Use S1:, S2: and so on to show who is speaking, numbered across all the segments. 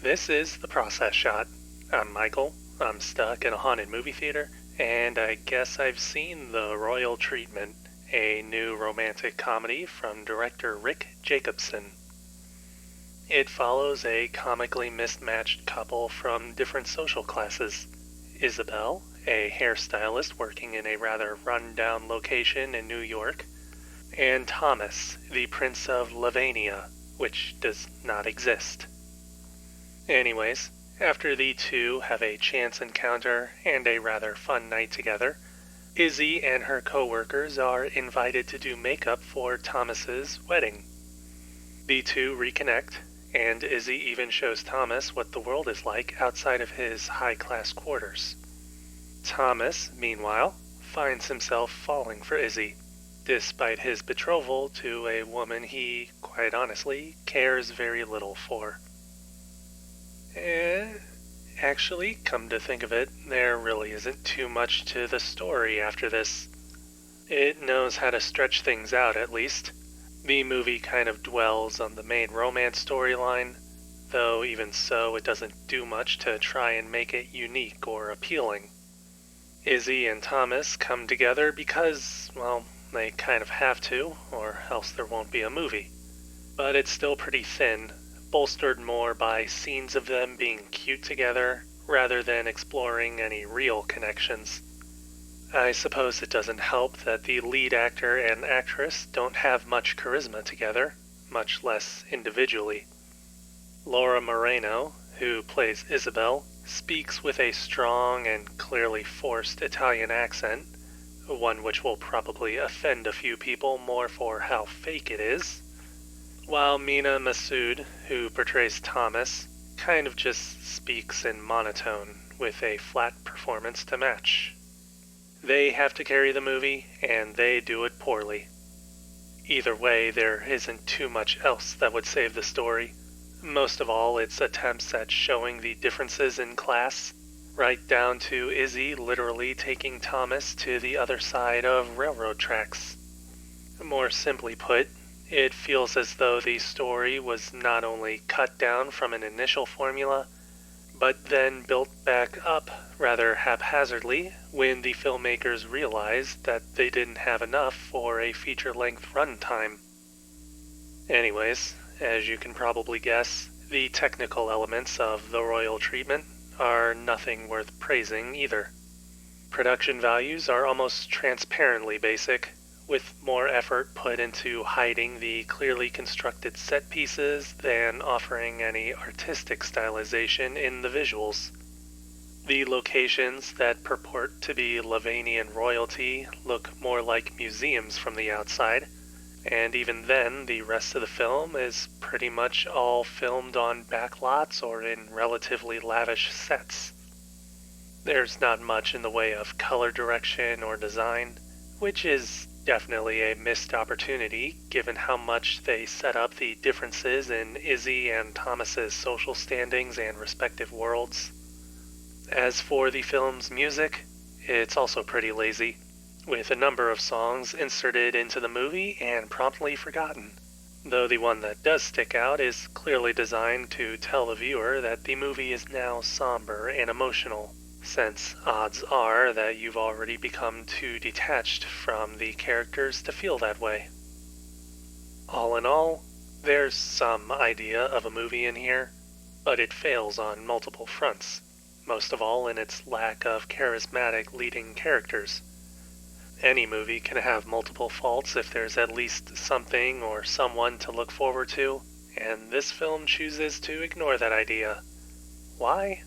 S1: This is The Process Shot. I'm Michael. I'm stuck in a haunted movie theater, and I guess I've seen The Royal Treatment, a new romantic comedy from director Rick Jacobson. It follows a comically mismatched couple from different social classes. Isabel, a hairstylist working in a rather run-down location in New York, and Thomas, the Prince of Lavania, which does not exist. Anyways, after the two have a chance encounter and a rather fun night together, Izzy and her coworkers are invited to do makeup for Thomas's wedding. The two reconnect, and Izzy even shows Thomas what the world is like outside of his high-class quarters. Thomas, meanwhile, finds himself falling for Izzy, despite his betrothal to a woman he, quite honestly, cares very little for. Actually, come to think of it, there really isn't too much to the story after this. It knows how to stretch things out, at least. The movie kind of dwells on the main romance storyline, though even so, it doesn't do much to try and make it unique or appealing. Izzy and Thomas come together because, well, they kind of have to, or else there won't be a movie. But it's still pretty thin, bolstered more by scenes of them being cute together rather than exploring any real connections. I suppose it doesn't help that the lead actor and actress don't have much charisma together, much less individually. Laura Moreno, who plays Isabel, speaks with a strong and clearly forced Italian accent, one which will probably offend a few people more for how fake it is, while Mina Massoud, who portrays Thomas, kind of just speaks in monotone with a flat performance to match. They have to carry the movie, and they do it poorly. Either way, there isn't too much else that would save the story. Most of all, its attempts at showing the differences in class, right down to Izzy literally taking Thomas to the other side of railroad tracks. More simply put, it feels as though the story was not only cut down from an initial formula, but then built back up rather haphazardly when the filmmakers realized that they didn't have enough for a feature-length runtime. Anyways, as you can probably guess, the technical elements of The Royal Treatment are nothing worth praising either. Production values are almost transparently basic, with more effort put into hiding the clearly constructed set pieces than offering any artistic stylization in the visuals. The locations that purport to be Lavanian royalty look more like museums from the outside, and even then, the rest of the film is pretty much all filmed on backlots or in relatively lavish sets. There's not much in the way of color direction or design, which is definitely a missed opportunity given how much they set up the differences in Izzy and Thomas's social standings and respective worlds. As for the film's music, it's also pretty lazy, with a number of songs inserted into the movie and promptly forgotten, though the one that does stick out is clearly designed to tell the viewer that the movie is now somber and emotional, since odds are that you've already become too detached from the characters to feel that way. All in all, there's some idea of a movie in here, but it fails on multiple fronts, most of all in its lack of charismatic leading characters. Any movie can have multiple faults if there's at least something or someone to look forward to, and this film chooses to ignore that idea. Why?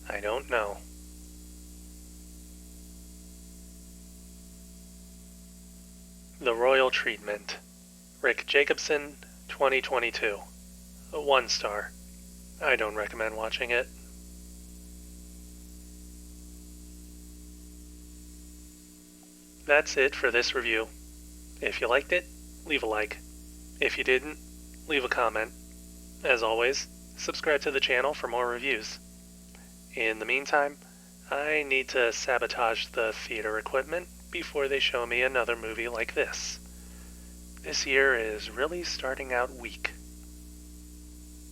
S1: I don't know. The Royal Treatment. Rick Jacobson, 2022. 1 star. I don't recommend watching it. That's it for this review. If you liked it, leave a like. If you didn't, leave a comment. As always, subscribe to the channel for more reviews. In the meantime, I need to sabotage the theater equipment before they show me another movie like this. This year is really starting out weak.